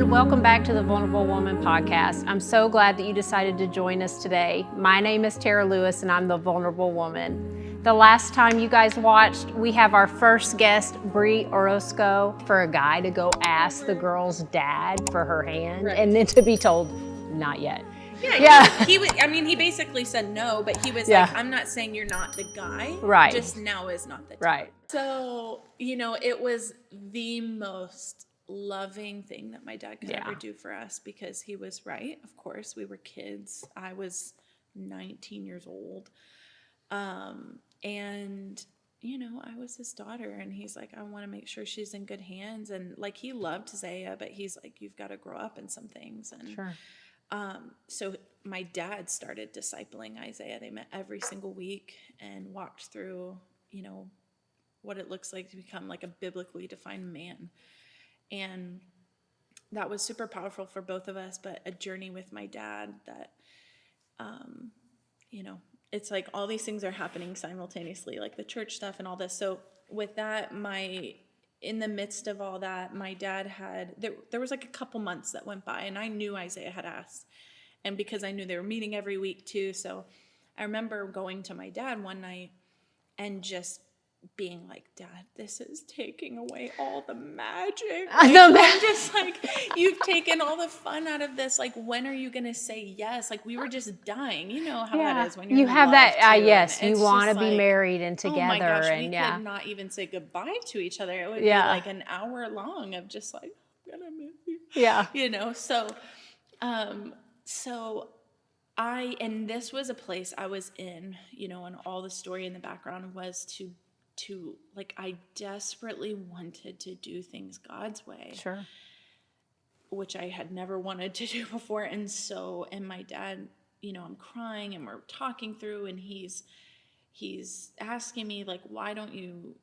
Welcome back to the Vulnerable Woman podcast. I'm so glad that you decided to join us today. My name is Tara Lewis and I'm the Vulnerable Woman. The last time you guys watched, we have our first guest, Bri Orozco, for a guy to go ask the girl's dad for her hand, right, and then to be told, not yet. He basically said no, but he was like, I'm not saying you're not the guy. Right. Just now is not the time. Right. So, it was the most loving thing that my dad could ever do for us, because he was right. Of course, we were kids. I was 19 years old. And I was his daughter, and he's like, I want to make sure she's in good hands. And like, he loved Zaya, but he's like, you've got to grow up in some things. And sure. So my dad started discipling Isaiah. They met every single week and walked through, what it looks like to become like a biblically defined man. And that was super powerful for both of us, but a journey with my dad that, it's like all these things are happening simultaneously, like the church stuff and all this. So with that, in the midst of all that, my dad there was like a couple months that went by, and I knew Isaiah had asked. And because I knew they were meeting every week too. So I remember going to my dad one night and just being like, Dad, this is taking away all the magic. I'm just like, you've taken all the fun out of this. Like, when are you going to say yes? Like, we were just dying. You know how that is when you're you have that, too, yes, you want to be married and together. Oh my gosh, and we could not even say goodbye to each other. It would be like an hour long of just like, I'm gonna miss you. Yeah. And this was a place I was in, and all the story in the background was to like, I desperately wanted to do things God's way. Sure. Which I had never wanted to do before. And my dad, I'm crying and we're talking through, and he's asking me like, why don't you,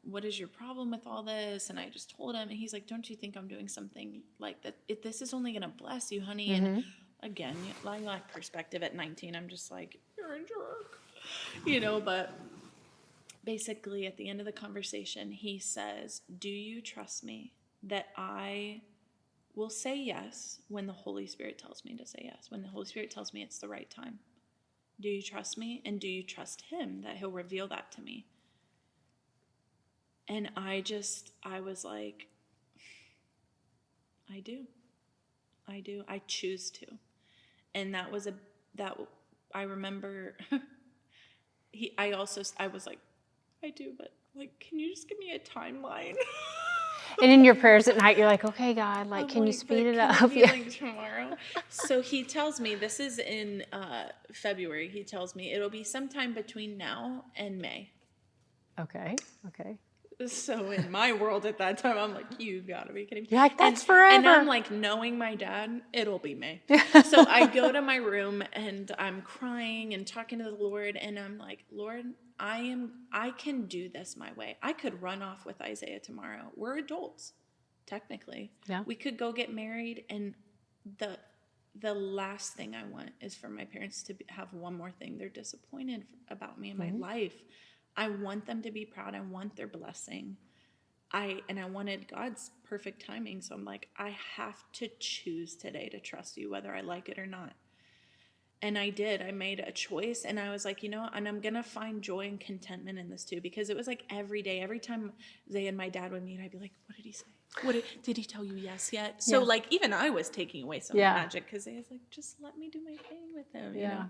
what is your problem with all this? And I just told him, and he's like, don't you think I'm doing something like that? This is only going to bless you, honey. Mm-hmm. And again, I lack perspective at 19. I'm just like, you're a jerk, but basically at the end of the conversation, he says, do you trust me that I will say yes when the Holy Spirit tells me to say yes, when the Holy Spirit tells me it's the right time? Do you trust me? And do you trust him that he'll reveal that to me? And I was like, I do. I choose to. And I remember I was like, I do, but like, can you just give me a timeline? And in your prayers at night, you're like, okay, God, like, can you speed it up? Like tomorrow. So he tells me, this is in February. He tells me it'll be sometime between now and May. Okay. So in my world at that time, I'm like, you gotta be kidding me. You're like, that's forever. And I'm like, knowing my dad, it'll be May. So I go to my room and I'm crying and talking to the Lord, and I'm like, Lord, I can do this my way. I could run off with Isaiah tomorrow. We're adults, technically. Yeah. We could go get married, and the last thing I want is for my parents to have one more thing they're disappointed about me in my life. I want them to be proud. I want their blessing. I wanted God's perfect timing. So I'm like, I have to choose today to trust you, whether I like it or not. And I did. I made a choice, and I was like, and I'm going to find joy and contentment in this too, because it was like every day, every time Zay and my dad would meet, I'd be like, what did he say? Did he tell you yes yet? So like, even I was taking away some of the magic, because Zay was like, just let me do my thing with him, you know?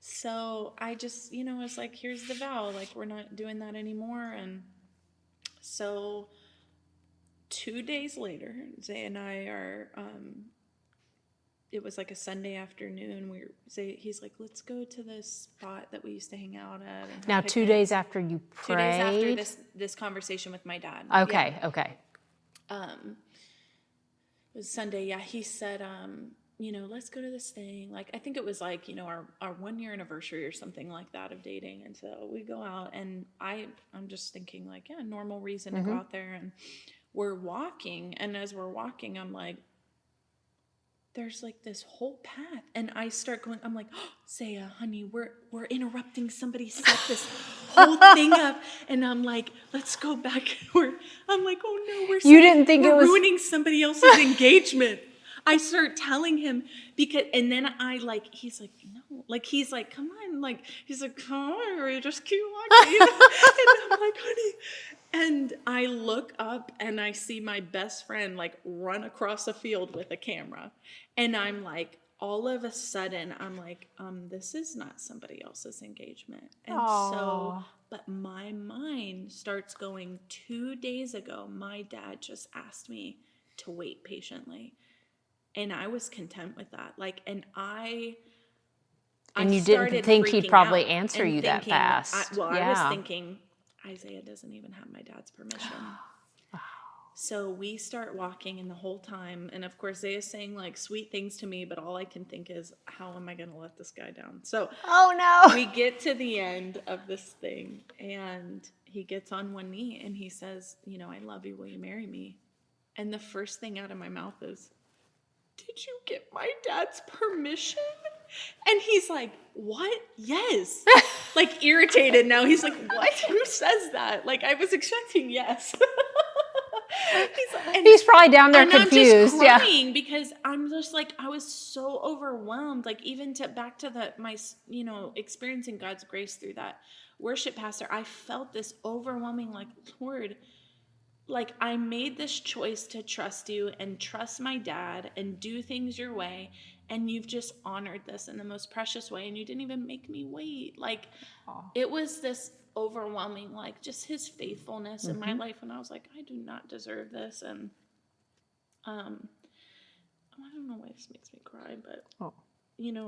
So I just, was like, here's the vow, like, we're not doing that anymore. And so 2 days later, Zay and I are, it was like a Sunday afternoon. He's like, let's go to this spot that we used to hang out at. And now, 2 days after you prayed? 2 days after this conversation with my dad. Okay. It was Sunday. Yeah, he said, let's go to this thing. Like, I think it was like, our 1 year anniversary or something like that of dating. And so we go out, and I'm just thinking like, normal reason to go out there. And we're walking. And as we're walking, I'm like, there's like this whole path, and I start going, I'm like, Saya, honey, we're interrupting. Somebody set this whole thing up. And I'm like, let's go back. I'm like, oh no, You didn't think it was ruining somebody else's engagement. I start telling him and then he's like, no, like, he's like, come on, like, he's like, come on, or you just keep walking. And I'm like, honey. And I look up and I see my best friend like run across a field with a camera. And I'm like, all of a sudden, I'm like, this is not somebody else's engagement. And but my mind starts going, 2 days ago, my dad just asked me to wait patiently. And I was content with that. Like, and you didn't think he'd probably answer you that fast. I was thinking, Isaiah doesn't even have my dad's permission. So we start walking, and the whole time, and of course, Isaiah's saying like sweet things to me, but all I can think is, how am I going to let this guy down? So we get to the end of this thing, and he gets on one knee, and he says, I love you. Will you marry me? And the first thing out of my mouth is, did you get my dad's permission? And he's like, what? Yes. Like, irritated now. He's like, what? Who says that? Like, I was expecting yes. He's probably down there confused. I'm just crying because I'm just like, I was so overwhelmed. Like, even back to my experiencing God's grace through that worship pastor, I felt this overwhelming, like, Lord, like, I made this choice to trust you and trust my dad and do things your way, and you've just honored this in the most precious way, and you didn't even make me wait. Like, it was this overwhelming, like, just his faithfulness in my life, and I was like, I do not deserve this. And I don't know why this makes me cry, but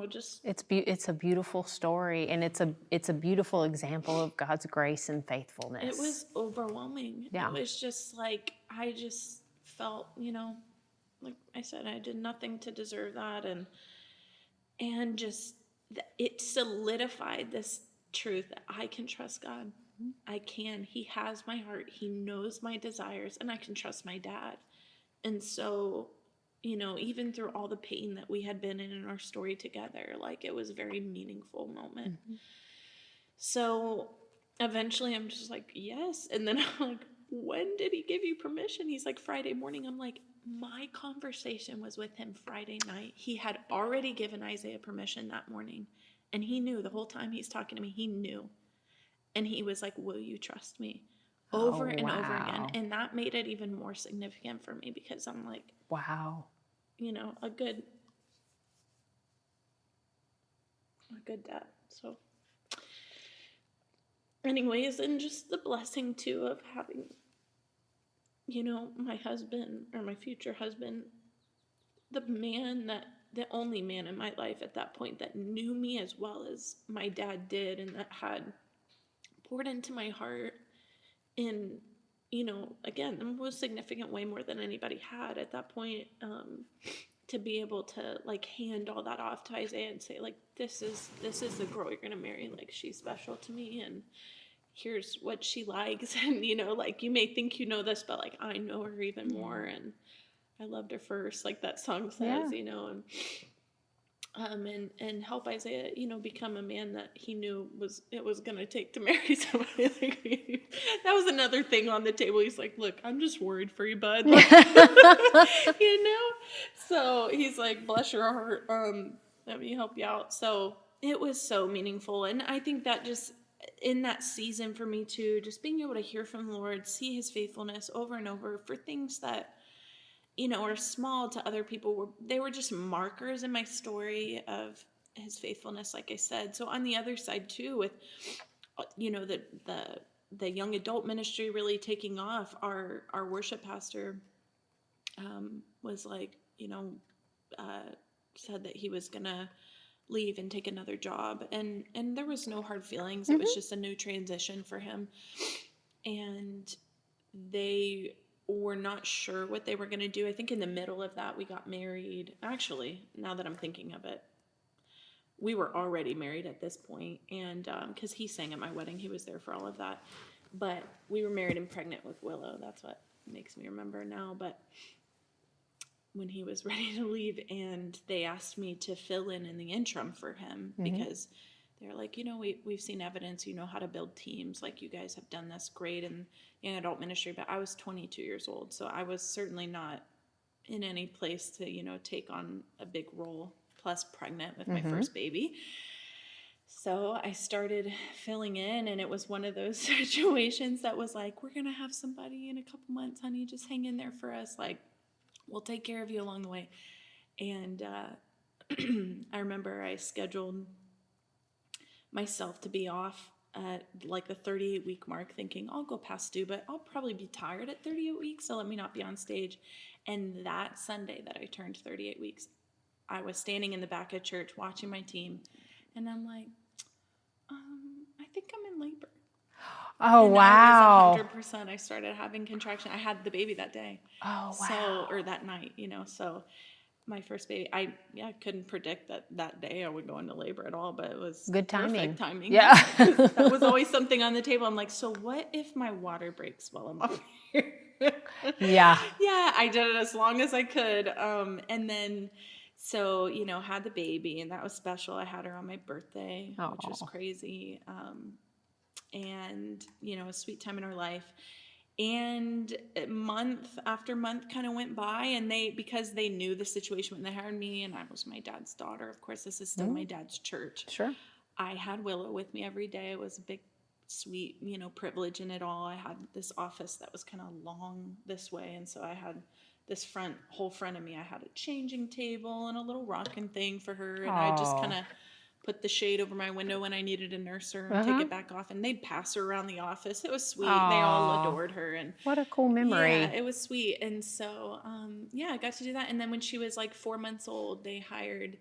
just it's a beautiful story, and it's a beautiful example of God's grace and faithfulness. It was overwhelming. It was just like, I just felt, like I said, I did nothing to deserve that, and just it solidified this truth that I can trust God. I can. He has my heart. He knows my desires, and I can trust my dad. And so, even through all the pain that we had been in our story together, like, it was a very meaningful moment. So eventually I'm just like, yes. And then I'm like, when did he give you permission? He's like, Friday morning. I'm like, my conversation was with him Friday night. He had already given Isaiah permission that morning. And he knew the whole time he's talking to me, he knew. And he was like, will you trust me? Over and over again. And that made it even more significant for me, because I'm like, wow, a good dad. So anyways, and just the blessing too of having, my husband, or my future husband, the only man in my life at that point that knew me as well as my dad did, and that had poured into my heart in, again, the most significant way, more than anybody had at that point, to be able to, like, hand all that off to Isaiah and say, like, this is the girl you're gonna marry, like, she's special to me, and here's what she likes, and like, you may think you know this, but like, I know her even more, and I loved her first, like that song says, and help Isaiah, become a man that he knew it was gonna take to marry somebody like me. That was another thing on the table. He's like, look, I'm just worried for you, bud. Like, So he's like, bless your heart. Let me help you out. So it was so meaningful, and I think that just in that season for me too, just being able to hear from the Lord, see his faithfulness over and over for things that are small to other people, they were just markers in my story of his faithfulness, like I said. So on the other side too, with the young adult ministry really taking off, our worship pastor was like, said that he was gonna leave and take another job, and there was no hard feelings. It was just a new transition for him, and they were not sure what they were going to do. I think in the middle of that, we got married. Actually, now that I'm thinking of it, we were already married at this point, and because he sang at my wedding, he was there for all of that. But we were married and pregnant with Willow. That's what makes me remember now. But when he was ready to leave, and they asked me to fill in the interim for him, because they're like, we've seen evidence, you know how to build teams. Like, you guys have done this great in adult ministry. But I was 22 years old, so I was certainly not in any place to, take on a big role, plus pregnant with my first baby. So I started filling in, and it was one of those situations that was like, we're going to have somebody in a couple months, honey, just hang in there for us. Like, we'll take care of you along the way. And I remember I scheduled myself to be off at like the 38-week mark, thinking I'll go past due, but I'll probably be tired at 38 weeks, so let me not be on stage. And that Sunday that I turned 38 weeks, I was standing in the back of church watching my team, and I'm like, I think I'm in labor. Oh, and wow. I was 100%. I started having contraction. I had the baby that day. Oh, wow. So, or that night, so my first baby, I couldn't predict that day I would go into labor at all, but it was good timing. Perfect timing. Yeah. That was always something on the table. I'm like, so what if my water breaks while I'm up here? Yeah. Yeah, I did it as long as I could. And then, so, had the baby, and that was special. I had her on my birthday, which was crazy. And, a sweet time in our life. And month after month kind of went by, and because they knew the situation when they hired me, and I was my dad's daughter, of course, this is still my dad's church. Sure. I had Willow with me every day. It was a big, sweet, privilege in it all. I had this office that was kind of long this way, and so I had this whole front of me. I had a changing table and a little rocking thing for her, and I just kind of put the shade over my window when I needed to nurse her and take it back off, and they'd pass her around the office. It was sweet. They all adored her, and what a cool memory. Yeah, it was sweet. And so, I got to do that. And then when she was like 4 months old, they hired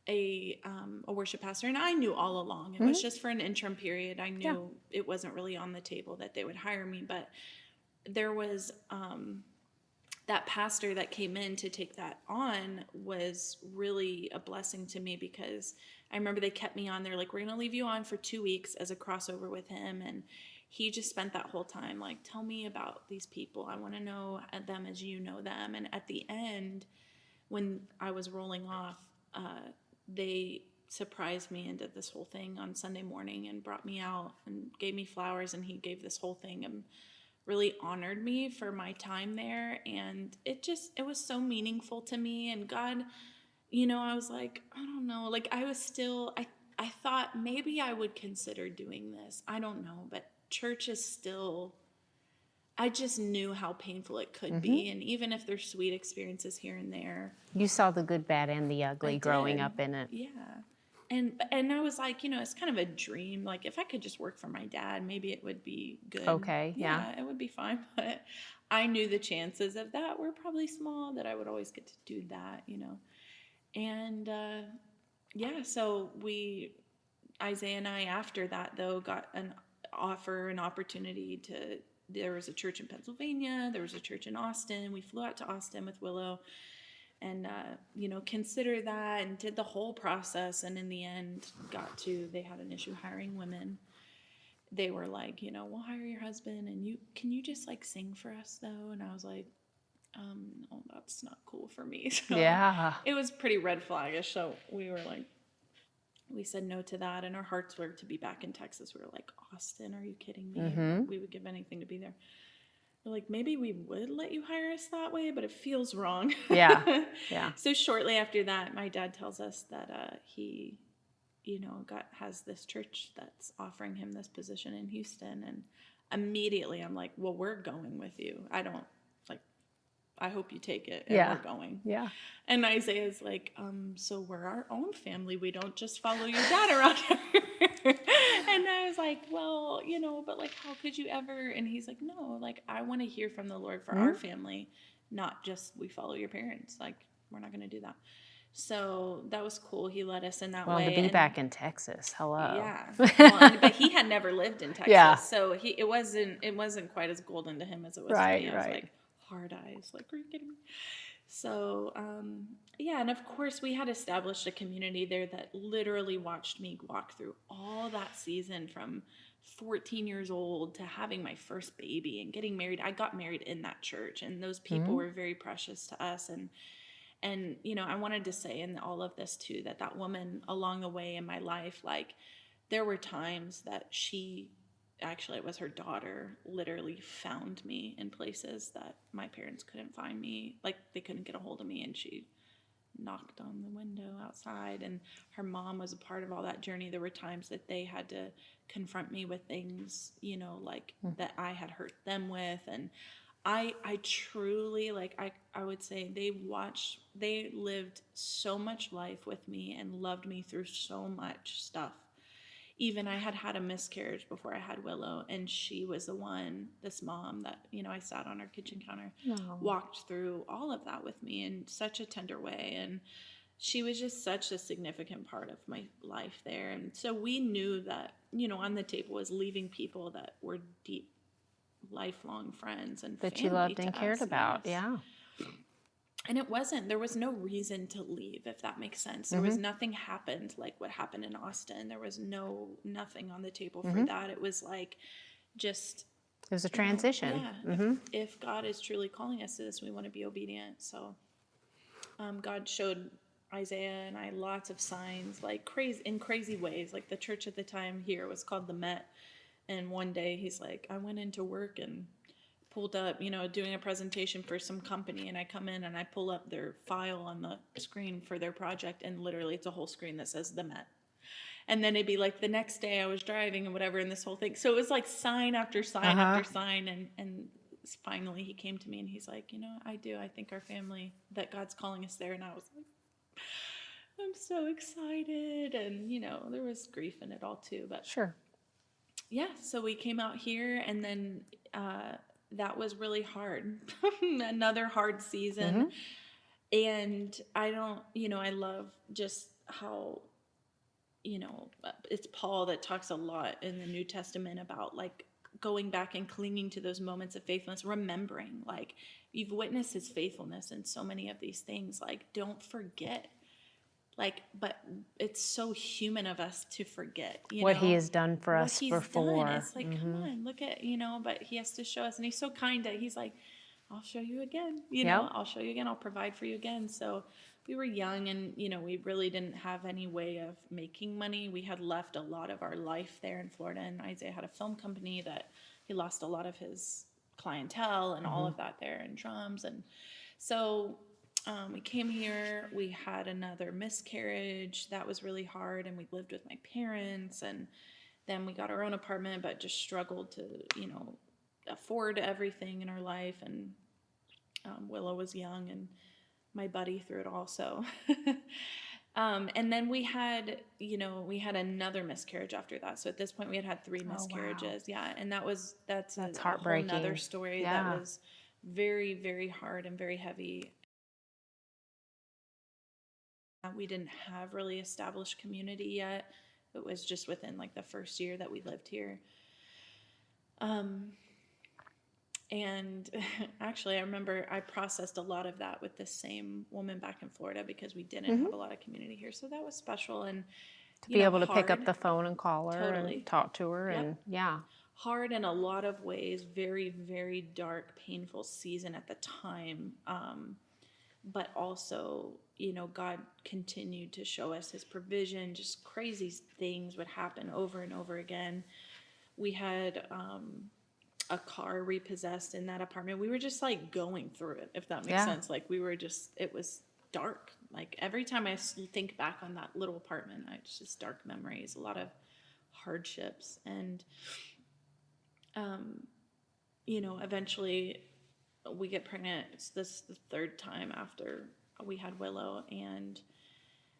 a worship pastor, and I knew all along it was just for an interim period. I knew it wasn't really on the table that they would hire me, but there was that pastor that came in to take that on was really a blessing to me, because I remember they kept me on. They're like, we're going to leave you on for 2 weeks as a crossover with him. And he just spent that whole time like, tell me about these people. I want to know them as you know them. And at the end, when I was rolling off, they surprised me and did this whole thing on Sunday morning and brought me out and gave me flowers. And he gave this whole thing and really honored me for my time there. And it was so meaningful to me. And God, I was like, I don't know, like I was still, I thought maybe I would consider doing this. I don't know, but church is still, I just knew how painful it could be. And even if there's sweet experiences here and there. You saw the good, bad, and the ugly growing up in it. Yeah. And I was like, it's kind of a dream. Like, if I could just work for my dad, maybe it would be good. Okay, yeah. It would be fine. But I knew the chances of that were probably small, that I would always get to do that, And, so Isaiah and I, after that, though, got an opportunity there was a church in Pennsylvania, there was a church in Austin. We flew out to Austin with Willow and, considered that and did the whole process. And in the end, they had an issue hiring women. They were like, we'll hire your husband, and can you just like sing for us though? And I was like, oh, that's not cool for me. So yeah. It was pretty red flaggish. So we were like, we said no to that. And our hearts were to be back in Texas. We were like, Austin, are you kidding me? We would give anything to be there. We're like, maybe we would let you hire us that way, but it feels wrong. Yeah. Yeah. So shortly after that, my dad tells us that he, has this church that's offering him this position in Houston. And immediately I'm like, well, we're going with you. I hope you take it, and we're going. Yeah. And Isaiah's like, so we're our own family. We don't just follow your dad around here. And I was like, well, but like, how could you ever? And he's like, no, like, I want to hear from the Lord for our family, not just we follow your parents. Like, we're not going to do that. So that was cool. He led us in that way. Well, to be back in Texas, hello. Yeah. But he had never lived in Texas. Yeah. So it wasn't quite as golden to him as it was to me. I was like, hard eyes, like, are you kidding me? So, and of course we had established a community there that literally watched me walk through all that season from 14 years old to having my first baby and getting married. I got married in that church, and those people were very precious to us. And I wanted to say in all of this too, that woman along the way in my life, like, there were times that actually, it was her daughter, literally found me in places that my parents couldn't find me. Like, they couldn't get a hold of me, and she knocked on the window outside, and her mom was a part of all that journey. There were times that they had to confront me with things, like that I had hurt them with. And I truly, like, I would say they lived so much life with me and loved me through so much stuff. Even I had a miscarriage before I had Willow, and she was this mom that, I sat on her kitchen counter, walked through all of that with me in such a tender way. And she was just such a significant part of my life there. And so we knew that, on the table was leaving people that were deep, lifelong friends and that family you loved and to cared us. about. Yes. Yeah. And there was no reason to leave, if that makes sense. There was nothing happened like what happened in Austin. There was nothing on the table for that. It was like just... It was a transition. If God is truly calling us to this, we want to be obedient. So God showed Isaiah and I lots of signs, like crazy ways. Like, the church at the time here was called the Met. And one day he's like, I went into work and pulled up, doing a presentation for some company, and I come in and I pull up their file on the screen for their project, and literally it's a whole screen that says the Met. And then it'd be like the next day I was driving and whatever, and this whole thing. So it was like sign after sign after sign. And finally he came to me and he's like, I think our family, that God's calling us there. And I was like, I'm so excited. And, there was grief in it all too. But sure. Yeah, so we came out here, and then that was really hard. Another hard season. And I love just how, it's Paul that talks a lot in the New Testament about, like, going back and clinging to those moments of faithfulness, remembering, like, you've witnessed his faithfulness in so many of these things. Like, don't forget. Like, but it's so human of us to forget, what he has done for us before. Done. It's like, come on, look at, but he has to show us. And he's so kind that he's like, I'll show you again, I'll show you again. I'll provide for you again. So we were young, and, we really didn't have any way of making money. We had left a lot of our life there in Florida, and Isaiah had a film company that he lost a lot of his clientele and all of that there, and drums. And so we came here, we had another miscarriage. That was really hard, and we lived with my parents, and then we got our own apartment, but just struggled to, afford everything in our life. And Willow was young, and my buddy through it all. So, and then we had another miscarriage after that. So at this point we had 3 miscarriages. Wow. Yeah. And that's heartbreaking. A whole nother story. Yeah. That was very, very hard and very heavy. We didn't have really established community yet. It was just within, like, the first year that we lived here. And actually, I remember I processed a lot of that with the same woman back in Florida, because we didn't have a lot of community here. So that was special. And to be able to pick up the phone and call her and talk to her. Yep. And yeah. Hard in a lot of ways, very, very dark, painful season at the time. But also, God continued to show us his provision. Just crazy things would happen over and over again. We had a car repossessed in that apartment. We were just, like, going through it, if that makes sense. Like, it was dark. Like, every time I think back on that little apartment, it's just dark memories, a lot of hardships. And, eventually we get pregnant. It's the 3rd time after we had Willow. And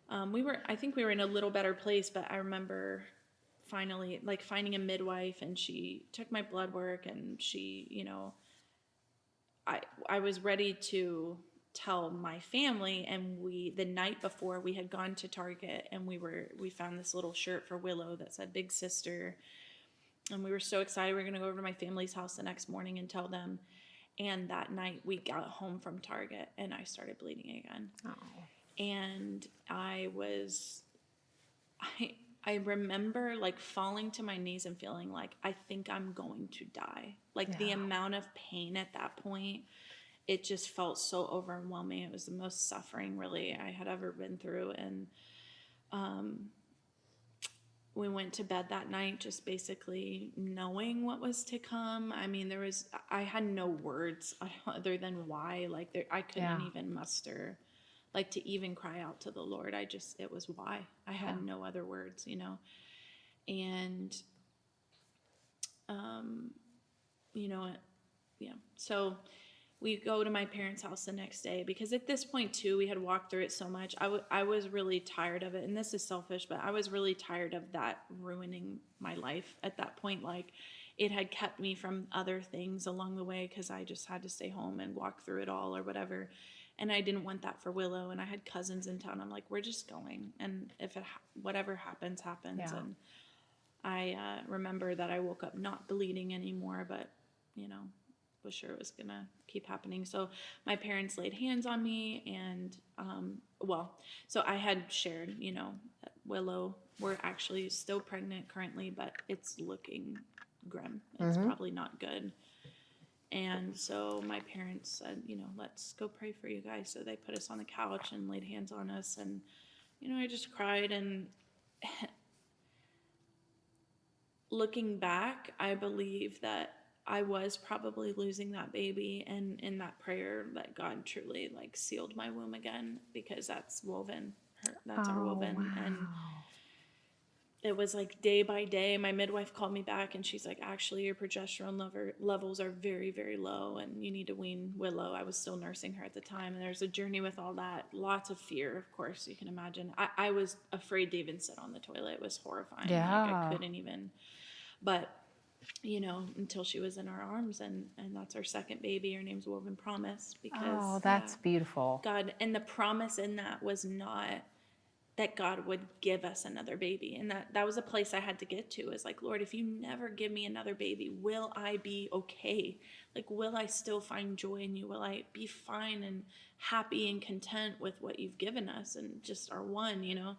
I think we were in a little better place, but I remember finally, like, finding a midwife, and she took my blood work, and she, I was ready to tell my family. And the night before, we had gone to Target, and we found this little shirt for Willow that said Big Sister. And we were so excited. We were going to go over to my family's house the next morning and tell them. And that night we got home from Target, and I started bleeding again. Oh. And I remember, like, falling to my knees and feeling like, I think I'm going to die. Like, the amount of pain at that point, it just felt so overwhelming. It was the most suffering, really, I had ever been through. And we went to bed that night just basically knowing what was to come. I mean, I had no words other than why. Like, I couldn't even muster, like, to even cry out to the Lord. It was why. I had no other words, you know. And, you know, so we go to my parents' house the next day, because at this point too, we had walked through it so much. I was really tired of it, and this is selfish, but I was really tired of that ruining my life at that point. Like, it had kept me from other things along the way, because I just had to stay home and walk through it all or whatever. And I didn't want that for Willow, and I had cousins in town. I'm like, we're just going, and if whatever happens, happens. Yeah. And I remember that I woke up not bleeding anymore, but, you know, was sure it was gonna keep happening. So my parents laid hands on me, and so I had shared, you know, that Willow, we're actually still pregnant currently, but it's looking grim. It's probably not good. And so my parents said, you know, let's go pray for you guys. So they put us on the couch and laid hands on us, and, you know, I just cried. And looking back, I believe that I was probably losing that baby, and in that prayer that God truly, like, sealed my womb again, because that's woven. That's our woven. Wow. And it was like day by day. My midwife called me back, and she's like, actually, your progesterone levels are very, very low, and you need to wean Willow. I was still nursing her at the time, and there's a journey with all that. Lots of fear, of course, you can imagine. I was afraid to even sit on the toilet. It was horrifying. Yeah. Like, I couldn't even. But, you know, until she was in our arms, and that's our second baby. Her name's Woven Promise, because that's beautiful. God, and the promise in that was not that God would give us another baby. And that was a place I had to get to, is like, Lord, if you never give me another baby, will I be okay? Like, will I still find joy in you? Will I be fine and happy and content with what you've given us, and just our one, you know?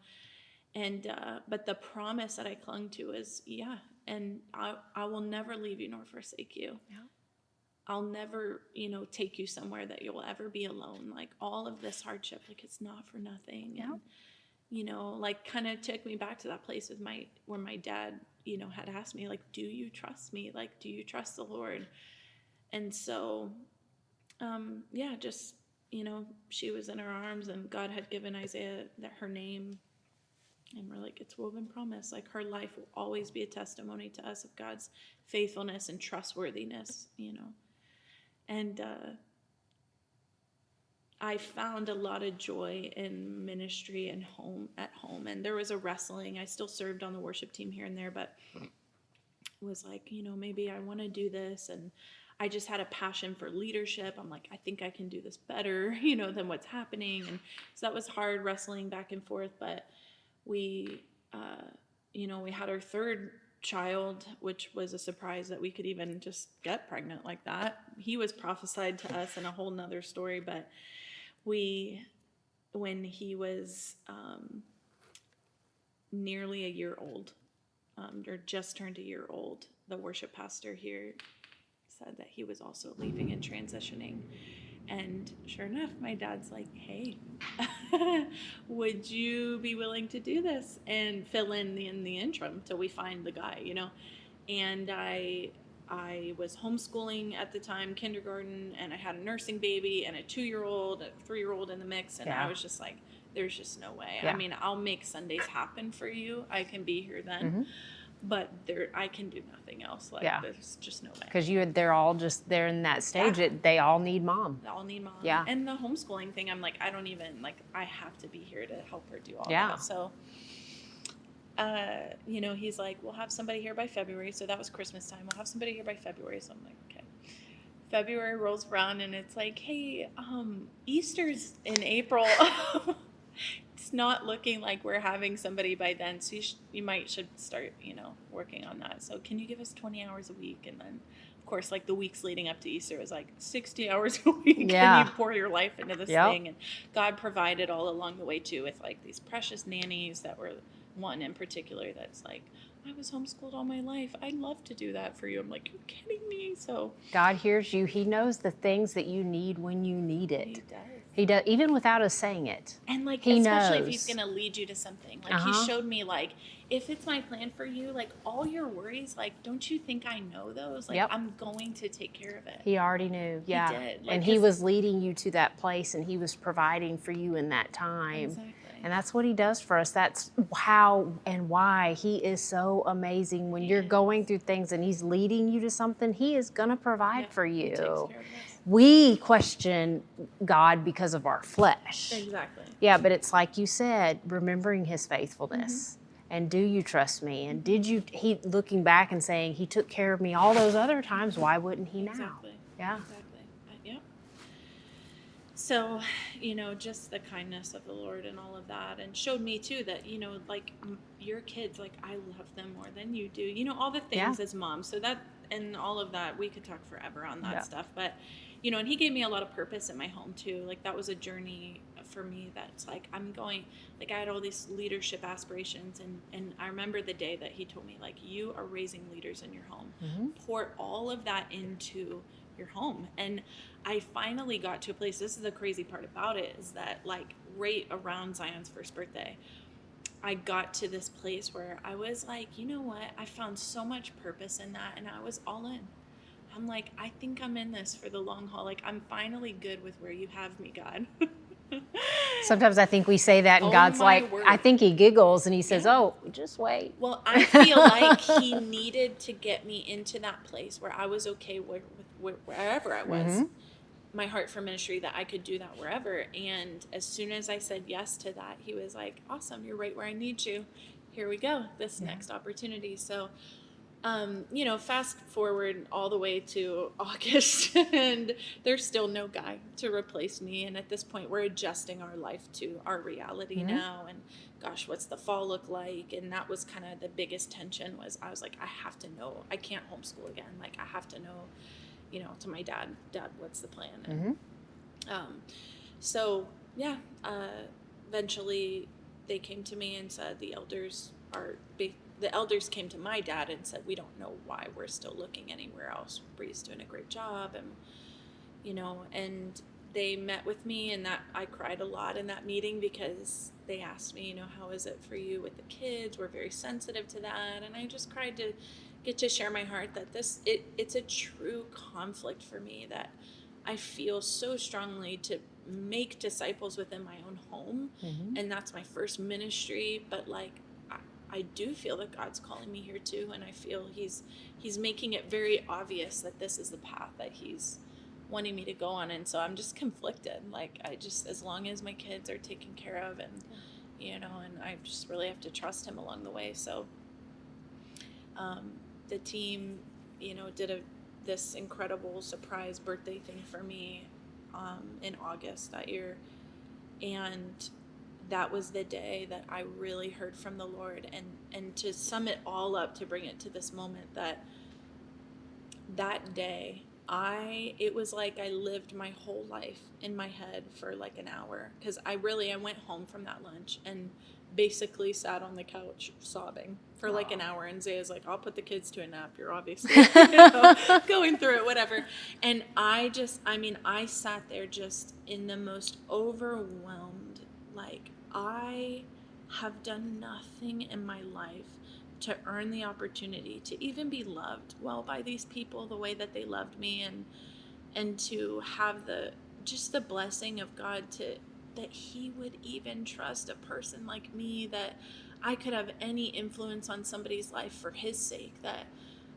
And, but the promise that I clung to is, and I will never leave you nor forsake you. Yeah. I'll never, you know, take you somewhere that you'll ever be alone. Like, all of this hardship, like, it's not for nothing. Yeah. And, you know, like, kind of took me back to that place with where my dad, you know, had asked me, like, do you trust me? Like, do you trust the Lord? And so, just, you know, she was in her arms, and God had given Isaiah her name. And we're like, it's Woven Promise. Like, her life will always be a testimony to us of God's faithfulness and trustworthiness, you know. And I found a lot of joy in ministry and at home. And there was a wrestling. I still served on the worship team here and there, but was like, you know, maybe I want to do this. And I just had a passion for leadership. I'm like, I think I can do this better, you know, than what's happening. And so that was hard, wrestling back and forth. But we, you know, we had our third child, which was a surprise that we could even just get pregnant like that. He was prophesied to us in a whole nother story, but when he was nearly a year old, or just turned a year old, the worship pastor here said that he was also leaving and transitioning. And sure enough, my dad's like, hey, would you be willing to do this and fill in the interim till we find the guy, you know? And I was homeschooling at the time, kindergarten, and I had a nursing baby and a 2-year-old, a 3-year-old in the mix. And I was just like, there's just no way. Yeah. I mean, I'll make Sundays happen for you. I can be here then. But I can do nothing else. Like, there's just no way. Because they're in that stage that they all need mom. They all need mom. Yeah. And the homeschooling thing, I'm like, I don't even, like, I have to be here to help her do all that. So, you know, he's like, we'll have somebody here by February. So that was Christmas time. We'll have somebody here by February. So I'm like, okay. February rolls around, and it's like, hey, Easter's in April. It's not looking like we're having somebody by then, so you should start, you know, working on that. So can you give us 20 hours a week? And then, of course, like, the weeks leading up to Easter was like 60 hours a week. Yeah. And you pour your life into this thing. And God provided all along the way too, with like these precious nannies that were, one in particular that's like, I was homeschooled all my life. I'd love to do that for you. I'm like, you're kidding me. So God hears you. He knows the things that you need when you need it. He does. He does, even without us saying it. And like, he especially knows. if he's going to lead you to something. Like he showed me, like, if it's my plan for you, like all your worries, like, don't you think I know those? Like, I'm going to take care of it. He already knew. Yeah. He did. Like, and he was leading you to that place, and he was providing for you in that time. Exactly. And that's what he does for us. That's how and why he is so amazing. When you're going through things and he's leading you to something, he is going to provide for you. He takes care of us. We question God because of our flesh. Exactly. Yeah, but it's like you said, remembering his faithfulness. And do you trust me? And did you, he looking back and saying, he took care of me all those other times, why wouldn't he now? Exactly. Yeah. Exactly. Yep. So, you know, just the kindness of the Lord and all of that, and showed me too that, you know, like your kids, like I love them more than you do, you know, all the things as moms. So that, and all of that, we could talk forever on that stuff, but you know, and he gave me a lot of purpose in my home too. Like that was a journey for me that's like, I'm going, like I had all these leadership aspirations, and I remember the day that he told me, like, you are raising leaders in your home. Pour all of that into your home. And I finally got to a place, this is the crazy part about it, is that like right around Zion's first birthday, I got to this place where I was like, you know what? I found so much purpose in that, and I was all in. I'm like, I think I'm in this for the long haul. Like, I'm finally good with where you have me, God. Sometimes I think we say that, and God's like, word. I think he giggles and he says, oh, just wait. Well, I feel like he needed to get me into that place where I was okay with wherever I was. My heart for ministry, that I could do that wherever. And as soon as I said yes to that, he was like, awesome, you're right where I need you. Here we go, this next opportunity. So you know, fast forward all the way to August, and there's still no guy to replace me. And at this point, we're adjusting our life to our reality now. And gosh, what's the fall look like? And that was kind of the biggest tension. Was I was like, I have to know. I can't homeschool again. Like, I have to know, you know, to my dad, what's the plan? And, so yeah, eventually they came to me and said the elders came to my dad and said, we don't know why we're still looking anywhere else. Bri's doing a great job. And, you know, and they met with me, and that I cried a lot in that meeting, because they asked me, you know, how is it for you with the kids? We're very sensitive to that. And I just cried to get to share my heart that it's a true conflict for me, that I feel so strongly to make disciples within my own home. And that's my first ministry. But like, I do feel that God's calling me here too, and I feel he's making it very obvious that this is the path that he's wanting me to go on. And so I'm just conflicted. Like, I just, as long as my kids are taken care of, and you know, and I just really have to trust him along the way. So the team, you know, did this incredible surprise birthday thing for me in August that year, and that was the day that I really heard from the Lord. And to sum it all up, to bring it to this moment, that day, it was like I lived my whole life in my head for like an hour, because I went home from that lunch and basically sat on the couch sobbing for like an hour. And Zaya's like, I'll put the kids to a nap. You're obviously going through it, whatever. And I sat there just in the most overwhelmed, like, I have done nothing in my life to earn the opportunity to even be loved well by these people the way that they loved me, and to have the blessing of God that he would even trust a person like me, that I could have any influence on somebody's life for his sake, that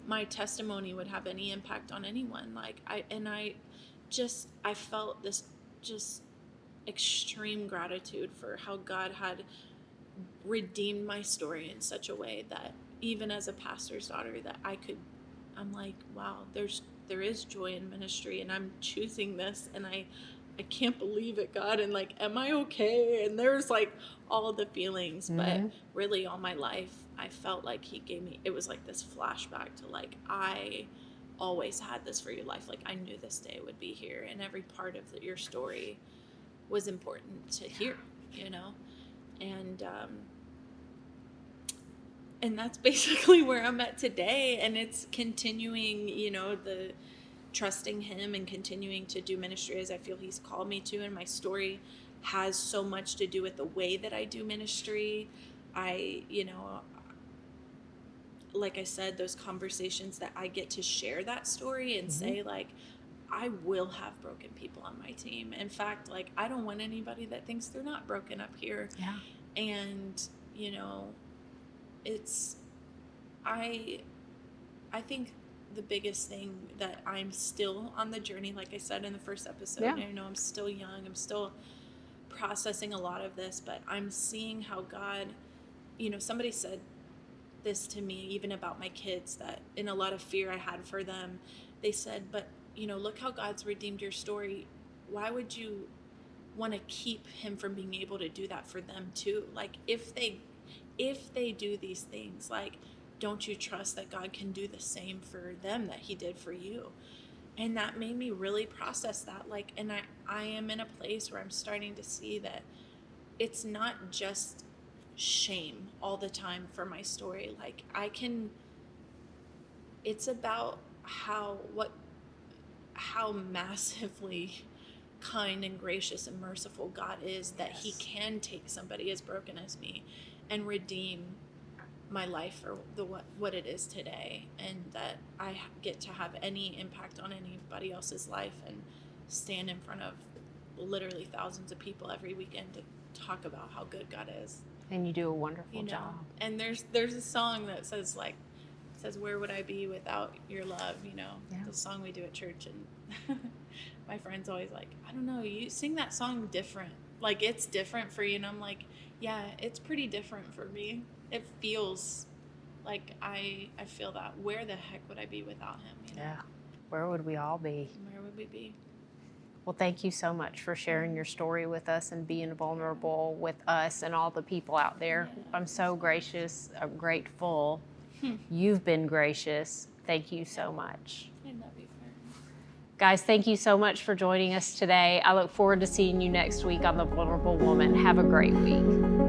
my testimony would have any impact on anyone. Like, I felt this just extreme gratitude for how God had redeemed my story in such a way that even as a pastor's daughter, that I'm like, wow, there is joy in ministry, and I'm choosing this, and I can't believe it, God, and like, am I okay? And there's like all the feelings, but really all my life I felt like he gave me, it was like this flashback to like, I always had this for your life. Like, I knew this day would be here, and every part of your story was important to hear, you know? And that's basically where I'm at today. And it's continuing, you know, trusting him and continuing to do ministry as I feel he's called me to. And my story has so much to do with the way that I do ministry. Like I said, those conversations that I get to share that story and say, like, I will have broken people on my team. In fact, like, I don't want anybody that thinks they're not broken up here. Yeah. And, I think the biggest thing that I'm still on the journey, like I said in the first episode, I'm still young, I'm still processing a lot of this, but I'm seeing how God, somebody said this to me, even about my kids, that in a lot of fear I had for them, they said, but look how God's redeemed your story. Why would you want to keep him from being able to do that for them too? Like, if they do these things, like, don't you trust that God can do the same for them that he did for you? And that made me really process that. Like, and I am in a place where I'm starting to see that it's not just shame all the time for my story. Like, it's about how massively kind and gracious and merciful God is, that he can take somebody as broken as me and redeem my life for what it is today, and that I get to have any impact on anybody else's life and stand in front of literally thousands of people every weekend to talk about how good God is. And you do a wonderful job. And there's a song that says, where would I be without your love? The song we do at church, and my friend's always like, I don't know, you sing that song different. Like, it's different for you. And I'm like, yeah, it's pretty different for me. It feels like I feel that. Where the heck would I be without him? Yeah. Where would we all be? Where would we be? Well, thank you so much for sharing your story with us and being vulnerable with us and all the people out there. Yeah. I'm so gracious. I'm grateful. You've been gracious. Thank you so much. I love you, friend. Guys, thank you so much for joining us today. I look forward to seeing you next week on The Vulnerable Woman. Have a great week.